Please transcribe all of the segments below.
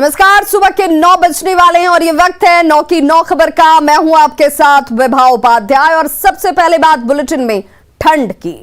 नमस्कार, सुबह के 9 बजने वाले हैं और ये वक्त है 9 की 9 खबर का। मैं हूं आपके साथ विभा उपाध्याय और सबसे पहले बात बुलेटिन में ठंड की।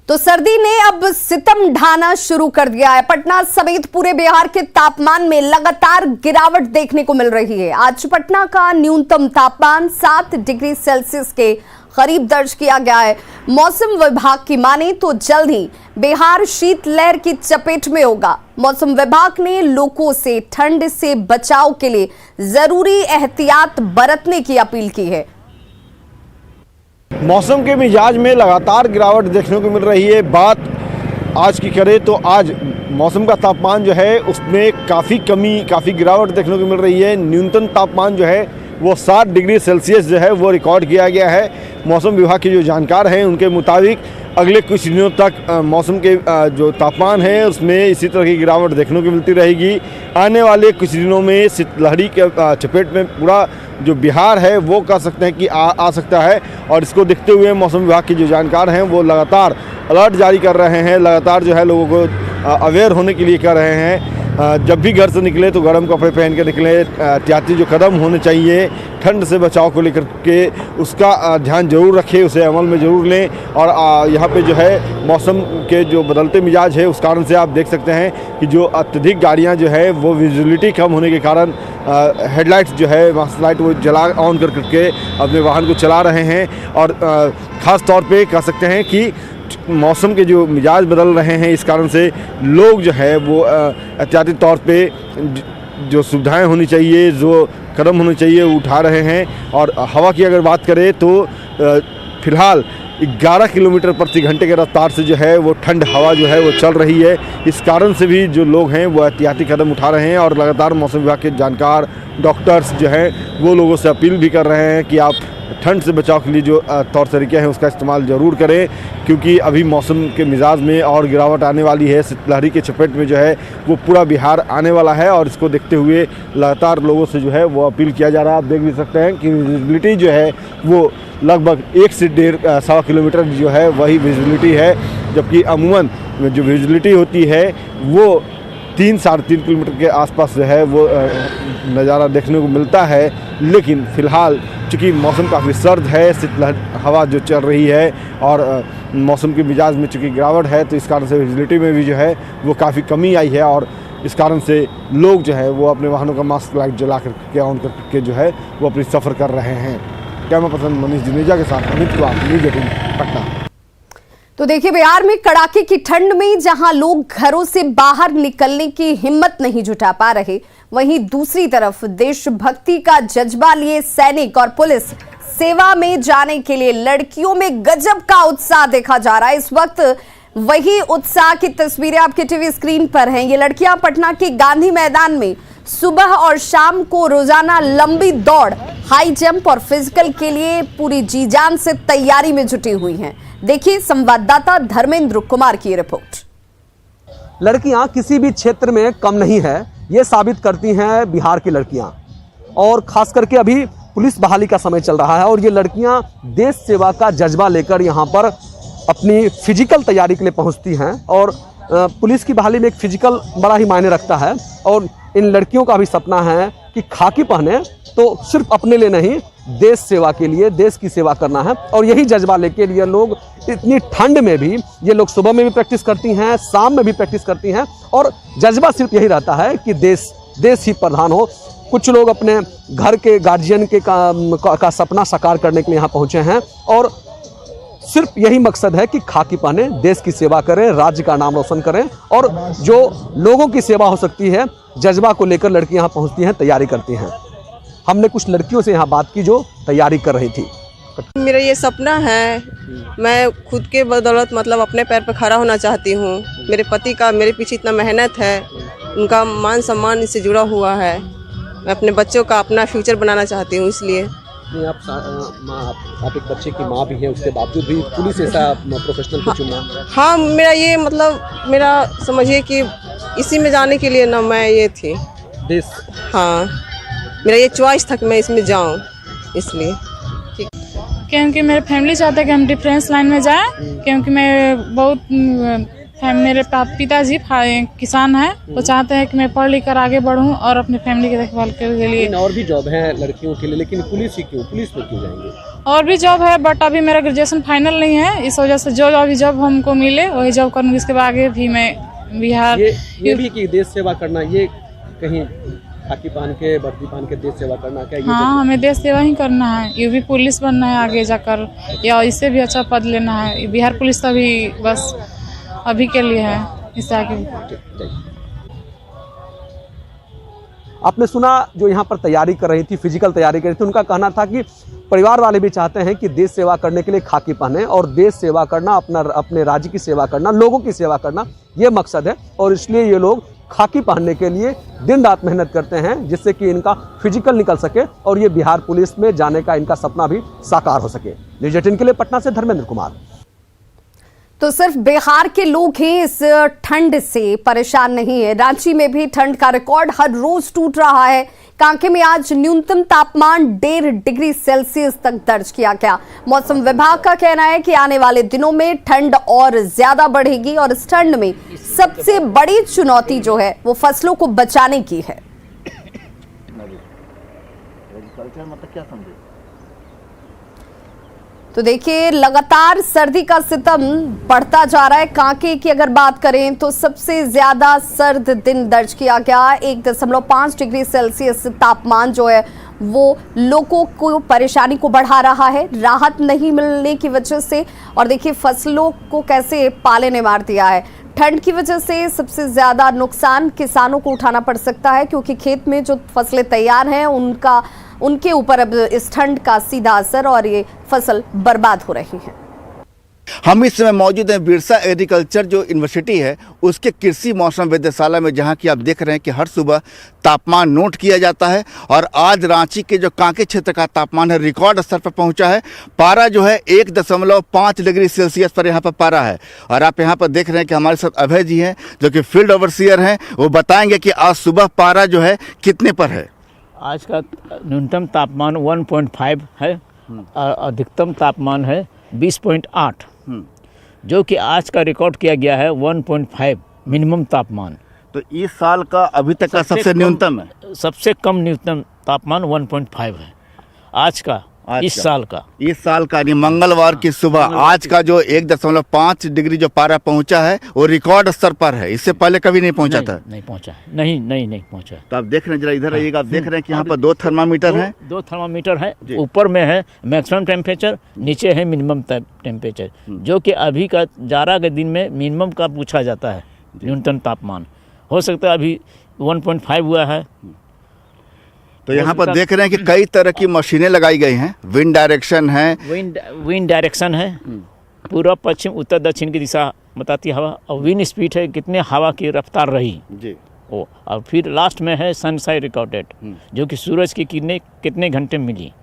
तो सर्दी ने अब सितम ढाना शुरू कर दिया है। पटना समेत पूरे बिहार के तापमान में लगातार गिरावट देखने को मिल रही है। आज पटना का न्यूनतम तापमान 7 डिग्री सेल्सियस के करीब दर्ज किया गया है। मौसम विभाग की माने तो जल्द ही बिहार शीतलहर की चपेट में होगा। मौसम विभाग ने लोगों से ठंड से बचाव के लिए जरूरी एहतियात बरतने की अपील की है। मौसम के मिजाज में लगातार गिरावट देखने को मिल रही है। बात आज की करें तो आज मौसम का तापमान जो है उसमें काफ़ी गिरावट देखने को मिल रही है। न्यूनतम तापमान जो है वो 7 डिग्री सेल्सियस जो है वो रिकॉर्ड किया गया है। मौसम विभाग के जो जानकार हैं उनके मुताबिक अगले कुछ दिनों तक मौसम के जो तापमान है उसमें इसी तरह की गिरावट देखने को मिलती रहेगी। आने वाले कुछ दिनों में शीतलहरी के चपेट में पूरा जो बिहार है वो कह सकते हैं कि आ सकता है। और इसको देखते हुए मौसम विभाग के जो जानकार हैं वो लगातार अलर्ट जारी कर रहे हैं, लगातार जो है लोगों को अवेयर होने के लिए कर रहे हैं। जब भी घर से निकले तो गर्म कपड़े पहन के निकलें। एहतियाती जो कदम होने चाहिए ठंड से बचाव को लेकर के उसका ध्यान जरूर रखें, उसे अमल में ज़रूर लें। और यहाँ पे जो है मौसम के जो बदलते मिजाज है उस कारण से आप देख सकते हैं कि जो अत्यधिक गाड़ियाँ जो है वो विजिबिलिटी कम होने के कारण हेडलाइट्स जो है मास्क लाइट वो जला ऑन करके अपने वाहन को चला रहे हैं। और ख़ास तौर पे कह सकते हैं कि मौसम के जो मिजाज बदल रहे हैं इस कारण से लोग जो है वो एहतियाती तौर पे जो सुविधाएं होनी चाहिए, जो कदम होने चाहिए वो उठा रहे हैं। और हवा की अगर बात करें तो फिलहाल 11 किलोमीटर प्रति घंटे के रफ्तार से जो है वो ठंड हवा जो है वो चल रही है। इस कारण से भी जो लोग हैं वो एहतियाती कदम उठा रहे हैं। और लगातार मौसम विभाग के जानकार डॉक्टर्स जो हैं वो लोगों से अपील भी कर रहे हैं कि आप ठंड से बचाव के लिए जो तौर तरीके हैं उसका इस्तेमाल ज़रूर करें, क्योंकि अभी मौसम के मिजाज में और गिरावट आने वाली है। शीतलहरी के चपेट में जो है वो पूरा बिहार आने वाला है। और इसको देखते हुए लगातार लोगों से जो है वो अपील किया जा रहा है। आप देख भी सकते हैं कि विजिबिलिटी जो है वो लगभग 1 से 1.5 किलोमीटर जो है वही विजिबिलिटी है, जबकि अमूमन जो विजिबिलिटी होती है वो 3-3.5 किलोमीटर के आसपास जो है वो नज़ारा देखने को मिलता है। लेकिन फ़िलहाल चूँकि मौसम काफ़ी सर्द है, शीतलहर हवा जो चल रही है और मौसम के मिजाज में चूँकि गिरावट है तो इस कारण से विजिबिलिटी में भी जो है वो काफ़ी कमी आई है। और इस कारण से लोग जो है वो अपने वाहनों का मास्क लाइट जला करके ऑन करके जो है वो अपनी सफ़र कर रहे हैं। कैमरा पर्सन मनीष जुनेजा के साथ अमित कुमार, न्यूज़ 18 पटना। तो देखिए, बिहार में कड़ाके की ठंड में जहां लोग घरों से बाहर निकलने की हिम्मत नहीं जुटा पा रहे, वहीं दूसरी तरफ देशभक्ति का जज्बा लिए सैनिक और पुलिस सेवा में जाने के लिए लड़कियों में गजब का उत्साह देखा जा रहा है। इस वक्त वही उत्साह की तस्वीरें आपके टीवी स्क्रीन पर हैं। ये लड़कियां पटना के गांधी मैदान में सुबह और शाम को रोजाना लंबी दौड़, हाई जंप और फिजिकल के लिए पूरी जी जान से तैयारी में जुटी हुई हैं। देखिए संवाददाता धर्मेंद्र कुमार की रिपोर्ट। लड़कियां किसी भी क्षेत्र में कम नहीं है, ये साबित करती हैं बिहार की लड़कियां। और खास करके अभी पुलिस बहाली का समय चल रहा है और ये लड़कियां देश सेवा का जज्बा लेकर यहाँ पर अपनी फिजिकल तैयारी के लिए पहुँचती हैं। और पुलिस की बहाली में एक फिजिकल बड़ा ही मायने रखता है। और इन लड़कियों का भी सपना है कि खाकी पहने तो सिर्फ अपने लिए नहीं, देश सेवा के लिए, देश की सेवा करना है। और यही जज्बा लेके लिए लोग इतनी ठंड में भी, ये लोग सुबह में भी प्रैक्टिस करती हैं, शाम में भी प्रैक्टिस करती हैं। और जज्बा सिर्फ यही रहता है कि देश ही प्रधान हो। कुछ लोग अपने घर के गार्जियन के का सपना साकार करने के लिए यहाँ पहुँचे हैं और सिर्फ यही मकसद है कि खाकी पहने, देश की सेवा करें, राज्य का नाम रोशन करें। और जो लोगों की सेवा हो सकती है, जज्बा को लेकर लड़कियां यहाँ पहुँचती हैं, तैयारी करती हैं। हमने कुछ लड़कियों से यहाँ बात की जो तैयारी कर रही थी। मेरा ये सपना है, मैं खुद के बदौलत मतलब अपने पैर पर खड़ा होना चाहती हूँ। मेरे पति का मेरे पीछे इतना मेहनत है, उनका मान सम्मान इससे जुड़ा हुआ है। मैं अपने बच्चों का अपना फ्यूचर बनाना चाहती हूँ, इसलिए अपने आप एक बच्चे की माँ भी है, उसके बावजूद भी पुलिस ऐसा प्रोफेशनल को चुना? हाँ, मेरा ये मतलब मेरा समझिए कि इसी में जाने के लिए ना मैं ये थी। देश हाँ, मेरा ये चॉइस था कि मैं इसमें जाऊँ, इसलिए। क्योंकि मेरे फैमिली चाहते हैं कि हम डिफेंस लाइन में जाएं, क्योंकि मैं बहुत मेरे पिताजी किसान हैं, वो चाहते हैं कि मैं पढ़ लिख कर आगे बढ़ूं और अपनी फैमिली की देखभाल के लिए। लेकिन और भी जॉब है लड़कियों के लिए, लेकिन पुलिस ही क्यों, पुलिस में क्यों जाएंगे? और भी जॉब है, बट अभी मेरा ग्रेजुएशन फाइनल नहीं है, इस वजह से जो अभी जॉब हमको मिले वही जॉब करूँगी। इसके बाद आगे भी मैं बिहार ये भी कि देश सेवा करना, ये कहीं खाकी पहन के वर्दी पहन के देश सेवा करना, क्या ये? हाँ, हमें देश सेवा ही करना है, ये भी पुलिस बनना है आगे जाकर, या इससे भी अच्छा पद लेना है। बिहार पुलिस तो अभी बस अभी के लिए है, इससे आगे। आपने सुना जो यहाँ पर तैयारी कर रही थी, फिजिकल तैयारी कर रही थी, उनका कहना था कि परिवार वाले भी चाहते हैं कि देश सेवा करने के लिए खाकी पहने, और देश सेवा करना, अपने राज्य की सेवा करना, लोगों की सेवा करना, ये मकसद है। और इसलिए ये लोग खाकी पहनने के लिए दिन रात मेहनत करते हैं, जिससे कि इनका फिजिकल निकल सके और ये बिहार पुलिस में जाने का इनका सपना भी साकार हो सके। न्यूज़ 18 के लिए पटना से धर्मेंद्र कुमार। तो सिर्फ बिहार के लोग ही इस ठंड से परेशान नहीं है, रांची में भी ठंड का रिकॉर्ड हर रोज टूट रहा है। कांके में आज न्यूनतम तापमान 1.5 डिग्री सेल्सियस तक दर्ज किया गया। मौसम विभाग का कहना है कि आने वाले दिनों में ठंड और ज्यादा बढ़ेगी और इस ठंड में सबसे बड़ी चुनौती जो है वो फसलों को बचाने की है। तो देखिए, लगातार सर्दी का सितम बढ़ता जा रहा है। कांके की अगर बात करें तो सबसे ज्यादा सर्द दिन दर्ज किया गया। 1.5 डिग्री सेल्सियस तापमान जो है वो लोगों को परेशानी को बढ़ा रहा है, राहत नहीं मिलने की वजह से। और देखिए फसलों को कैसे पाले ने मार दिया है। ठंड की वजह से सबसे ज्यादा नुकसान किसानों को उठाना पड़ सकता है, क्योंकि खेत में जो फसलें तैयार हैं उनके ऊपर अब इस ठंड का सीधा असर और ये फसल बर्बाद हो रही है। हम इस समय मौजूद हैं बिरसा एग्रीकल्चर जो यूनिवर्सिटी है उसके कृषि मौसम वेधशाला में, जहां की आप देख रहे हैं कि हर सुबह तापमान नोट किया जाता है। और आज रांची के जो कांके क्षेत्र का तापमान है रिकॉर्ड स्तर पर पहुंचा है। पारा जो है 1.5 डिग्री सेल्सियस पर यहाँ पर पारा है। और आप यहाँ पर देख रहे हैं कि हमारे साथ अभय जी हैं जो कि फील्ड ओवरसियर हैं, वो बताएंगे कि आज सुबह पारा जो है कितने पर है। आज का न्यूनतम तापमान 1.5 है और अधिकतम तापमान है 20.8, जो कि आज का रिकॉर्ड किया गया है 1.5 मिनिमम तापमान। तो इस साल का अभी तक का सबसे न्यूनतम है, सबसे कम न्यूनतम तापमान 1.5 है आज का, इस साल का यानी मंगलवार की सुबह आज का जो 1.5 डिग्री जो पारा पहुंचा है वो रिकॉर्ड स्तर पर है। इससे पहले कभी नहीं पहुंचा था। नहीं पहुंचा है, नहीं पहुंचा। तो आप देख रहे हैं, जरा इधर आइएगा, आप देख रहे हैं कि यहाँ पर 2 थर्मामीटर हैं। 2 थर्मामीटर है, ऊपर में है मैक्सिमम टेम्परेचर, नीचे है मिनिमम टेम्परेचर, जो कि अभी का जाड़ा के दिन में मिनिमम का पूछा जाता है न्यूनतम तापमान। हो सकता है अभी 1.5 हुआ है। तो यहाँ पर देख रहे हैं कि कई तरह की मशीनें लगाई गई हैं, विंड डायरेक्शन है, विंड डायरेक्शन है, पूर्व पश्चिम उत्तर दक्षिण की दिशा बताती हवा, और विंड स्पीड है कितने हवा की रफ्तार रही जी वो, और फिर लास्ट में है सनसाइड रिकॉर्डेड, जो कि सूरज की किरणें कितने घंटे मिली।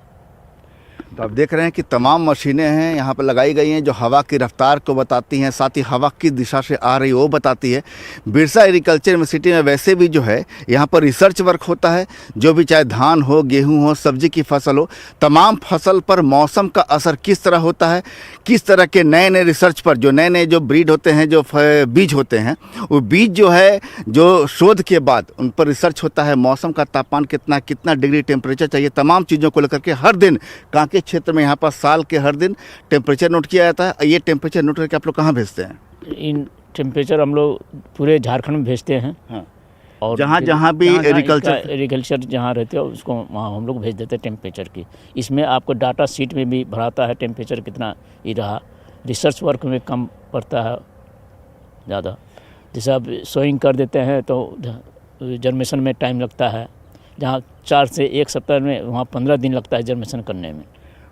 तो आप देख रहे हैं कि तमाम मशीनें हैं यहाँ पर लगाई गई हैं जो हवा की रफ्तार को बताती हैं, साथ ही हवा किस दिशा से आ रही वो बताती है। बिरसा एग्रीकल्चर यूनिवर्सिटी में वैसे भी जो है यहाँ पर रिसर्च वर्क होता है, जो भी चाहे धान हो, गेहूं हो, सब्जी की फसल हो, तमाम फसल पर मौसम का असर किस तरह होता है, किस तरह के नए नए रिसर्च पर जो नए जो ब्रीड होते हैं, जो बीज होते हैं, वो बीज जो है जो शोध के बाद उन पर रिसर्च होता है। मौसम का तापमान कितना डिग्री टेम्परेचर चाहिए, तमाम चीज़ों को लेकर के हर दिन कांके क्षेत्र में यहाँ पर साल के हर दिन टेम्परेचर नोट किया जाता है। ये टेम्परेचर नोट करके आप लोग कहाँ भेजते हैं? इन टेम्परेचर हम लोग पूरे झारखंड में भेजते हैं। हाँ। और जहाँ भी एग्रीकल्चर जहाँ रहते हो उसको वहाँ हम लोग भेज देते हैं टेम्परेचर की। इसमें आपको डाटा शीट में भी भराता है टेम्परेचर कितना ही रहा। रिसर्च वर्क में कम पड़ता है ज़्यादा, जैसे आप सोइंग कर देते हैं तो जर्मेशन में टाइम लगता है, जहाँ 4 से 1 सप्ताह में वहाँ 15 दिन लगता है जर्मेशन करने में।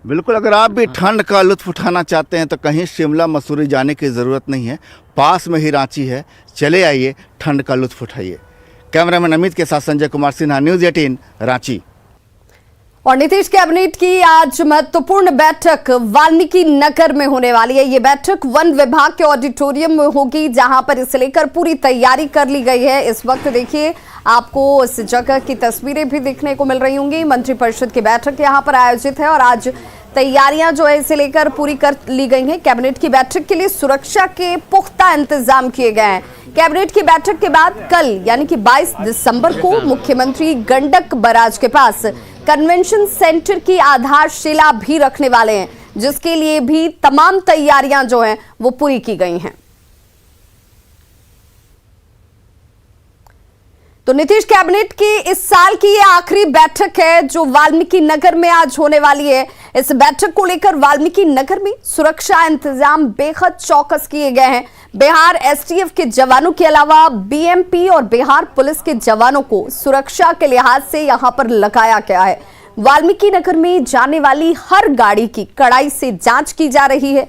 बिल्कुल, अगर आप भी ठंड का लुत्फ उठाना चाहते हैं तो कहीं शिमला मसूरी जाने की ज़रूरत नहीं है, पास में ही रांची है, चले आइए, ठंड का लुत्फ उठाइए। कैमरामैन अमित के साथ संजय कुमार सिन्हा, न्यूज़ 18 रांची। और नीतीश कैबिनेट की आज महत्वपूर्ण बैठक वाल्मीकि नगर में होने वाली है। ये बैठक वन विभाग के ऑडिटोरियम में होगी, जहां पर इसे लेकर पूरी तैयारी कर ली गई है। इस वक्त देखिए आपको इस जगह की तस्वीरें भी देखने को मिल रही होंगी। मंत्रिपरिषद की बैठक यहां पर आयोजित है और आज तैयारियां जो है इसे लेकर पूरी कर ली गई हैं। कैबिनेट की बैठक के लिए सुरक्षा के पुख्ता इंतजाम किए गए हैं। कैबिनेट की बैठक के बाद कल यानी कि 22 दिसंबर को मुख्यमंत्री गंडक बराज के पास कन्वेंशन सेंटर की आधारशिला भी रखने वाले हैं, जिसके लिए भी तमाम तैयारियां जो हैं वो पूरी की गई हैं। तो नीतीश कैबिनेट की इस साल की ये आखिरी बैठक है जो वाल्मीकि नगर में आज होने वाली है। इस बैठक को लेकर वाल्मीकि नगर में सुरक्षा इंतजाम बेहद चौकस किए गए हैं। बिहार एसटीएफ के जवानों के अलावा बीएमपी और बिहार पुलिस के जवानों को सुरक्षा के लिहाज से यहां पर लगाया गया है। वाल्मीकि नगर में जाने वाली हर गाड़ी की कड़ाई से जांच की जा रही है।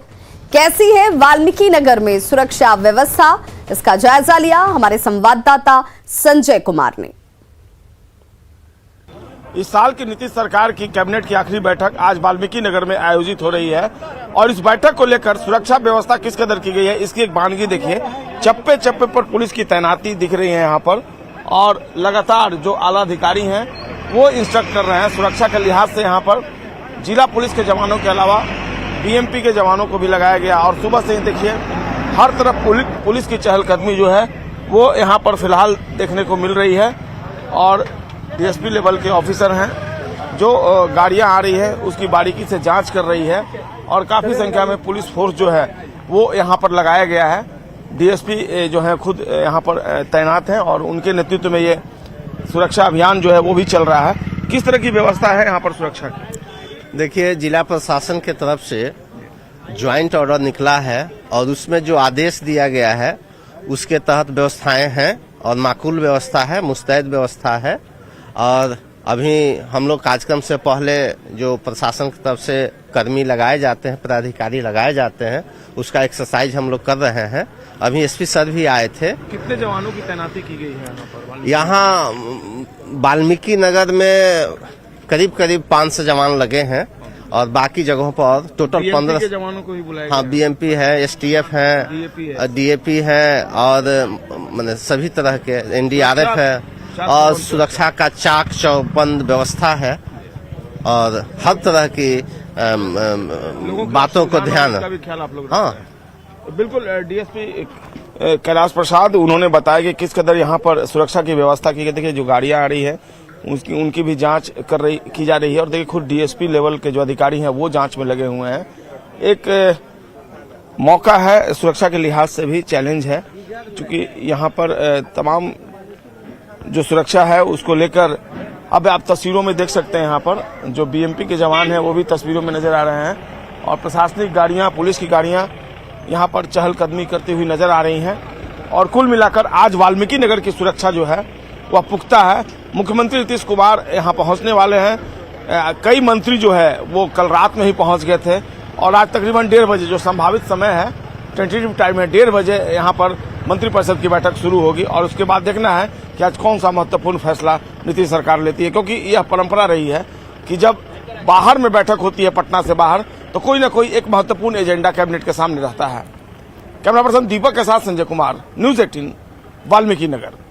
कैसी है वाल्मीकि नगर में सुरक्षा व्यवस्था, इसका जायजा लिया हमारे संवाददाता संजय कुमार ने। इस साल की नीतीश सरकार की कैबिनेट की आखिरी बैठक आज वाल्मीकि नगर में आयोजित हो रही है और इस बैठक को लेकर सुरक्षा व्यवस्था किस कदर की गई है इसकी एक बानगी देखिए। चप्पे चप्पे पर पुलिस की तैनाती दिख रही है यहाँ पर और लगातार जो आला अधिकारी हैं वो इंस्ट्रक्ट कर रहे हैं। सुरक्षा के लिहाज से यहाँ पर जिला पुलिस के जवानों के अलावा बीएमपी के जवानों को भी लगाया गया और सुबह से ही देखिए हर तरफ पुलिस की चहलकदमी जो है वो यहाँ पर फिलहाल देखने को मिल रही है और डीएसपी लेवल के ऑफिसर हैं जो गाड़ियां आ रही है उसकी बारीकी से जांच कर रही है और काफी संख्या में पुलिस फोर्स जो है वो यहाँ पर लगाया गया है। डीएसपी जो है खुद यहाँ पर तैनात हैं और उनके नेतृत्व में ये सुरक्षा अभियान जो है वो भी चल रहा है। किस तरह की व्यवस्था है यहाँ पर सुरक्षा की? देखिए, जिला प्रशासन के तरफ से ज्वाइंट ऑर्डर निकला है और उसमें जो आदेश दिया गया है उसके तहत व्यवस्थाएं हैं और माकूल व्यवस्था है, मुस्तैद व्यवस्था है। और अभी हम लोग कार्यक्रम से पहले जो प्रशासन की तरफ से कर्मी लगाए जाते हैं, पदाधिकारी लगाए जाते हैं, उसका एक्सरसाइज हम लोग कर रहे हैं। अभी एसपी सर भी आए थे। कितने जवानों की तैनाती की गई है यहाँ पर? यहाँ वाल्मीकि नगर में करीब 500 जवान लगे हैं और बाकी जगहों पर टोटल 15 जवानों को भी बुलाया। हाँ, बीएमपी है, एसटीएफ है, डीएपी है और मतलब सभी तरह के एनडीआरएफ है और सुरक्षा का चाक चौबंद व्यवस्था है और हर तरह की बातों को ध्यान। हाँ, बिल्कुल। डीएसपी कैलाश प्रसाद उन्होंने बताया कि किस कदर यहाँ पर सुरक्षा की व्यवस्था की गई। देखिए जो गाड़ियां आ रही है उनकी भी जांच की जा रही है और देखिए खुद डीएसपी लेवल के जो अधिकारी हैं वो जांच में लगे हुए हैं। एक मौका है, सुरक्षा के लिहाज से भी चैलेंज है क्योंकि यहाँ पर तमाम जो सुरक्षा है उसको लेकर अब आप तस्वीरों में देख सकते हैं। यहाँ पर जो बीएमपी के जवान हैं वो भी तस्वीरों में नजर आ रहे हैं और प्रशासनिक गाड़ियां, पुलिस की गाड़ियां यहाँ पर चहलकदमी करती हुई नजर आ रही हैं और कुल मिलाकर आज वाल्मीकि नगर की सुरक्षा जो है वह पुख्ता है। मुख्यमंत्री नीतीश कुमार यहाँ पहुंचने वाले हैं। कई मंत्री जो है वो कल रात में ही पहुंच गए थे और आज तकरीबन 1:30 बजे जो संभावित समय है, टेंटेटिव टाइम है, 1:30 बजे यहाँ पर मंत्रिपरिषद की बैठक शुरू होगी और उसके बाद देखना है कि आज कौन सा महत्वपूर्ण फैसला नीतीश सरकार लेती है। क्योंकि यह परंपरा रही है कि जब बाहर में बैठक होती है पटना से बाहर तो कोई ना कोई एक महत्वपूर्ण एजेंडा कैबिनेट के सामने रहता है। कैमरा पर्सन दीपक के साथ Sanjay Kumar, news 18, Valmiki Nagar.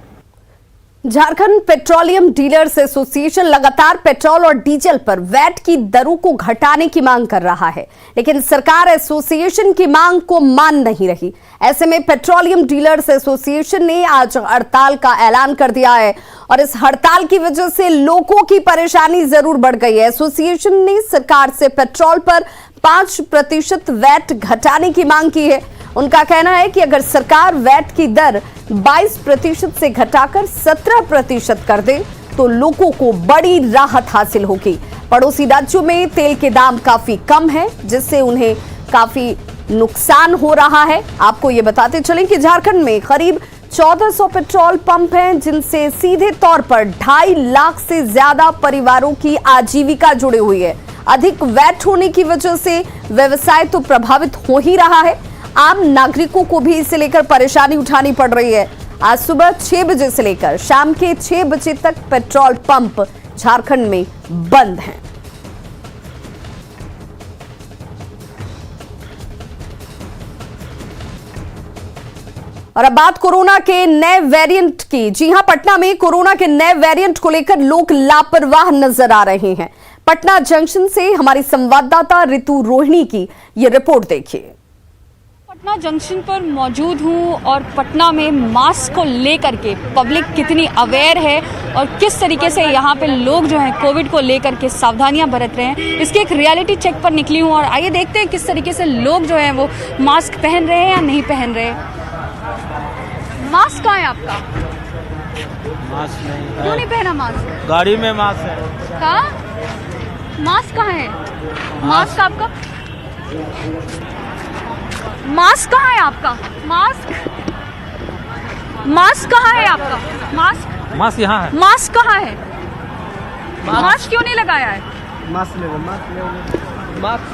Jharkhand petroleum dealers association लगातार पेट्रोल और डीजल पर वैट की दरों को घटाने की मांग कर रहा है, लेकिन सरकार एसोसिएशन की मांग को मान नहीं रही। ऐसे में पेट्रोलियम डीलर्स एसोसिएशन ने आज हड़ताल का ऐलान कर दिया है और इस हड़ताल की वजह से लोगों की परेशानी जरूर बढ़ गई है। एसोसिएशन ने सरकार से पेट्रोल पर 5% वैट घटाने की मांग की है। उनका कहना है कि अगर सरकार वैट की दर 22% से घटाकर 17% कर दे तो लोगों को बड़ी राहत हासिल होगी। पड़ोसी राज्यों में तेल के दाम काफी कम है, जिससे उन्हें काफी नुकसान हो रहा है। आपको ये बताते चलें कि झारखंड में करीब 1400 पेट्रोल पंप हैं, जिनसे सीधे तौर पर 2.5 लाख से ज्यादा परिवारों की आजीविका जुड़ी हुई है। अधिक वैट होने की वजह से व्यवसाय तो प्रभावित हो ही रहा है, आम नागरिकों को भी इसे लेकर परेशानी उठानी पड़ रही है। आज सुबह 6 बजे से लेकर शाम के 6 बजे तक पेट्रोल पंप झारखंड में बंद हैं। और अब बात कोरोना के नए वेरिएंट की। जी हां, पटना में कोरोना के नए वेरिएंट को लेकर लोग लापरवाह नजर आ रहे हैं। पटना जंक्शन से हमारी संवाददाता ऋतु रोहिणी की ये रिपोर्ट देखिए। पटना जंक्शन पर मौजूद हूँ और पटना में मास्क को लेकर के पब्लिक कितनी अवेयर है और किस तरीके से यहाँ पे लोग जो हैं कोविड को लेकर के सावधानियां बरत रहे हैं, इसके एक रियलिटी चेक पर निकली हूँ। और आइए देखते हैं किस तरीके से लोग जो हैं वो मास्क पहन रहे हैं या नहीं पहन रहे। मास्क कहाँ है आपका? मास्क नहीं है। क्यों नहीं पहना मास्क? गाड़ी में मास्क है। कहाँ? मास्क कहाँ है? मास्क आपका? मास्क कहाँ है आपका? मास्क कहाँ है आपका? मास्क यहाँ है। मास्क कहाँ है? मास्क क्यों नहीं लगाया है? मास्क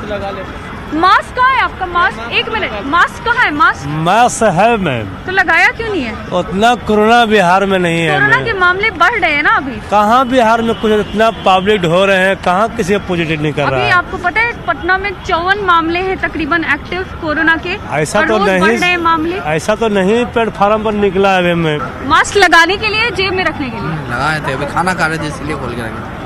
लगा ले। मास्क कहाँ है आपका? मास्क, एक मिनट, मास्क कहाँ है? मास्क है मैम, तो लगाया क्यों नहीं है? उतना कोरोना बिहार में नहीं है। कोरोना के मामले बढ़ रहे हैं ना अभी। कहाँ बिहार में कुछ इतना पब्लिक हो रहे हैं, कहाँ किसी पॉजिटिव नहीं कर रहा अभी है। आपको पता है पटना में 54 मामले हैं तकरीबन एक्टिव कोरोना के। ऐसा और तो रोज बढ़ रहे हैं नहीं, मामले। ऐसा तो नहीं प्लेटफॉर्म पर निकला है मैं। मास्क लगाने के लिए, जेब में रखने के लिए लगाए थे, अभी खाना खा रहे थे इसलिए खोल के रखे।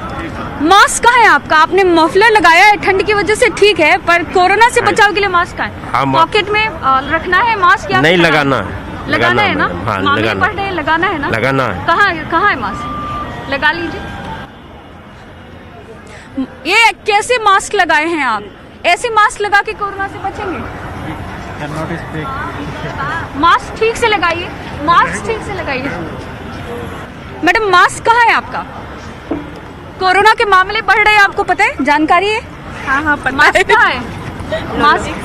मास्क कहाँ है आपका? आपने मफलर लगाया है, ठंड की वजह से ठीक है, पर कोरोना से बचाव के लिए मास्क कहाँ है? पॉकेट में रखना है मास्क या नहीं लगाना है। लगाना है ना? हाँ, मामले बढ़ रहे हैं, लगाना है ना? लगाना है। कहाँ है मास्क? लगा लीजिए। ये कैसे मास्क लगाए हैं आप? ऐसे मास्क लगा के कोरोना से बचेंगे? मास्क ठीक से लगाइए, मास्क ठीक से लगाइए। मैडम मास्क कहाँ है आपका? कोरोना के मामले बढ़ रहे हैं, आपको पता है, जानकारी है? हाँ पता मास्क कहाँ है?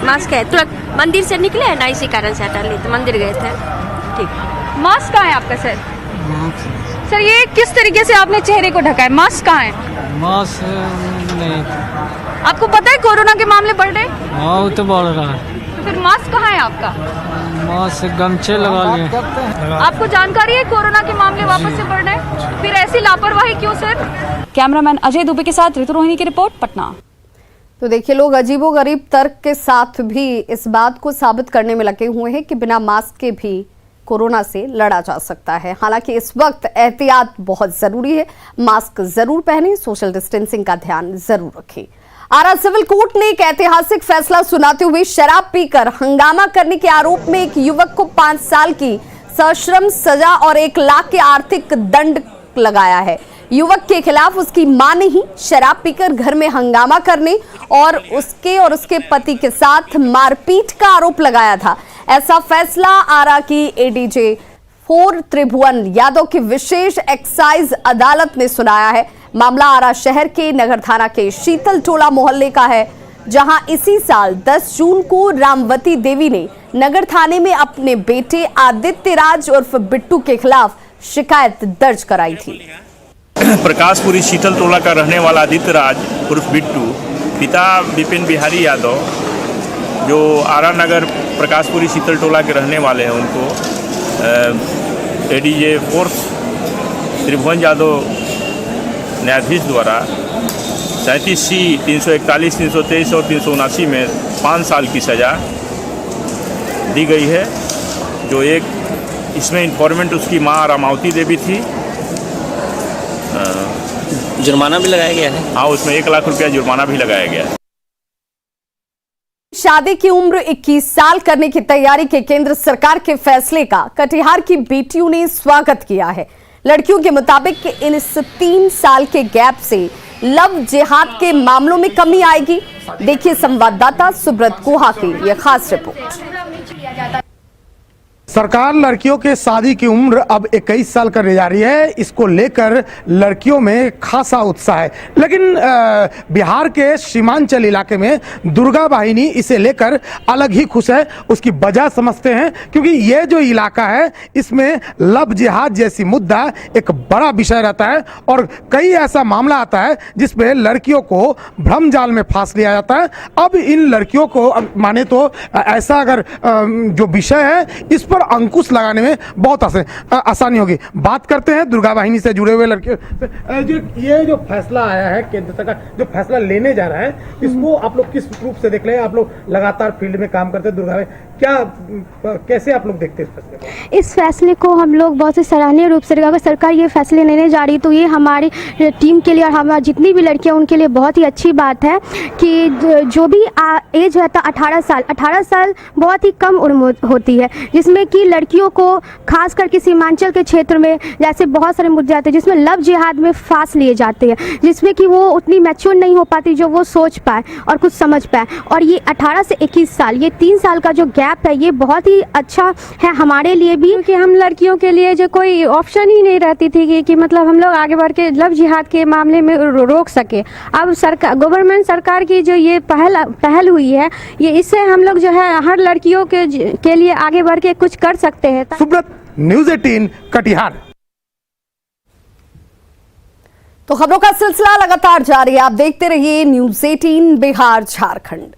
मास्क है, तुरंत मंदिर से निकले हैं ना, इसी कारण से हटा लिए, तो मंदिर गए थे। ठीक। मास्क कहाँ है आपका सर? सर ये किस तरीके से आपने चेहरे को ढका है? मास्क कहाँ है? मास्क नहीं। आपको पता है कोरोना के मामले बढ़ रहे हैं? हाँ वो तो बढ़ रहा है। तो फिर मास्क कहाँ है आपका? मास्क गमछे लगा लिए। आपको जानकारी है कोरोना के मामले वापस से बढ़ रहे हैं, फिर ऐसी लापरवाही क्यों सर? कैमरामैन अजय दुबे के साथ ऋतु रोहिणी की रिपोर्ट, पटना। तो देखिए, लोग अजीबोगरीब तर्क के साथ भी इस बात को साबित करने में लगे हुए हैं कि बिना मास्क के भी कोरोना से लड़ा जा सकता है। हालांकि इस वक्त एहतियात बहुत जरूरी है। मास्क जरूर पहनें, सोशल डिस्टेंसिंग का ध्यान जरूर रखें। आरा सिविल कोर्ट ने एक ऐतिहासिक फैसला सुनाते हुए शराब पीकर हंगामा करने के आरोप में एक युवक को 5 साल की सश्रम सजा और 1 लाख के आर्थिक दंड लगाया है। युवक के खिलाफ उसकी मां ने ही शराब पीकर घर में हंगामा करने और उसके पति के साथ मारपीट का आरोप लगाया था। ऐसा फैसला आरा की एडीजे 4 त्रिभुवन यादव की विशेष एक्साइज अदालत ने सुनाया है। मामला आरा शहर के नगर थाना के शीतल टोला मोहल्ले का है, जहां इसी साल 10 जून को रामवती देवी ने नगर थाने में अपने बेटे आदित्य राज उर्फ बिट्टू के खिलाफ शिकायत दर्ज कराई थी। प्रकाशपुरी शीतल टोला का रहने वाला आदित्य राज उर्फ बिट्टू, पिता विपिन बिहारी यादव जो आरा नगर प्रकाशपुरी शीतल टोला के रहने वाले हैं, उनको एडीजे 4 त्रिभुवन यादव न्यायाधीश द्वारा 37C 341, 323 और 379 में 5 साल की सज़ा दी गई है। जो एक इसमें इन्फॉर्मेंट उसकी मां रामावती देवी थी। जुर्माना भी लगाया गया है। हाँ, उसमें 1 लाख रुपया जुर्माना भी लगाया गया है। शादी की उम्र 21 साल करने की तैयारी के केंद्र सरकार के फैसले का कटिहार की बेटियों ने स्वागत किया है। लड़कियों के मुताबिक इस 3 साल के गैप से लव जिहाद के मामलों में कमी आएगी। देखिए संवाददाता सुब्रत गुहा की यह खास रिपोर्ट। सरकार लड़कियों के शादी की उम्र अब 21 साल करने जा रही है। इसको लेकर लड़कियों में खासा उत्साह है, लेकिन बिहार के सीमांचल इलाके में दुर्गा वाहिनी इसे लेकर अलग ही खुश है। उसकी वजह समझते हैं, क्योंकि ये जो इलाका है इसमें लव जिहाद जैसी मुद्दा एक बड़ा विषय रहता है और कई ऐसा मामला आता है जिसमें लड़कियों को भ्रम जाल में फांस लिया जाता है। अब इन लड़कियों को माने तो ऐसा अगर जो विषय है इस पर पर अंकुश लगाने में बहुत आसानी होगी। बात करते हैं दुर्गा वाहिनी से जुड़े हुए लड़कियों से। ये जो फैसला आया है केंद्र सरकार जो फैसला लेने जा रहा है, इसको आप लोग किस रूप से देख रहे हैं? आप लोग लगातार फील्ड में काम करते हैं दुर्गा में, कैसे आप लोग देखते हैं इस फैसले को? इस फैसले को हम लोग बहुत ही सराहनीय रूप से, अगर सरकार ये फैसले लेने जा रही तो ये हमारी टीम के लिए और हमारी जितनी भी लड़कियां उनके लिए बहुत ही अच्छी बात है कि जो भी एज रहता 18 साल बहुत ही कम उम्र होती है, जिसमें कि लड़कियों को खास करके सीमांचल के क्षेत्र में जैसे बहुत सारे मुद्दे आते हैं जिसमें लव जिहाद में फांस लिए जाते हैं, जिसमें कि वो उतनी मैच्योर नहीं हो पाती जो वो सोच पाए और कुछ समझ पाए। और ये 18 से 21 साल, ये 3 साल का जो गैप है, ये बहुत ही अच्छा है हमारे लिए भी, क्योंकि हम लड़कियों के लिए जो कोई ऑप्शन ही नहीं रहती थी कि मतलब हम लोग आगे बढ़ के लव जिहाद के मामले में रोक सके। अब सरकार, गवर्नमेंट सरकार की जो ये पहल हुई है, ये इससे हम लोग जो है हर लड़कियों के लिए आगे बढ़ के कुछ कर सकते हैं। सुब्रत, न्यूज़ 18 कटिहार। तो खबरों का सिलसिला लगातार जारी है, आप देखते रहिए न्यूज़ 18 बिहार झारखंड।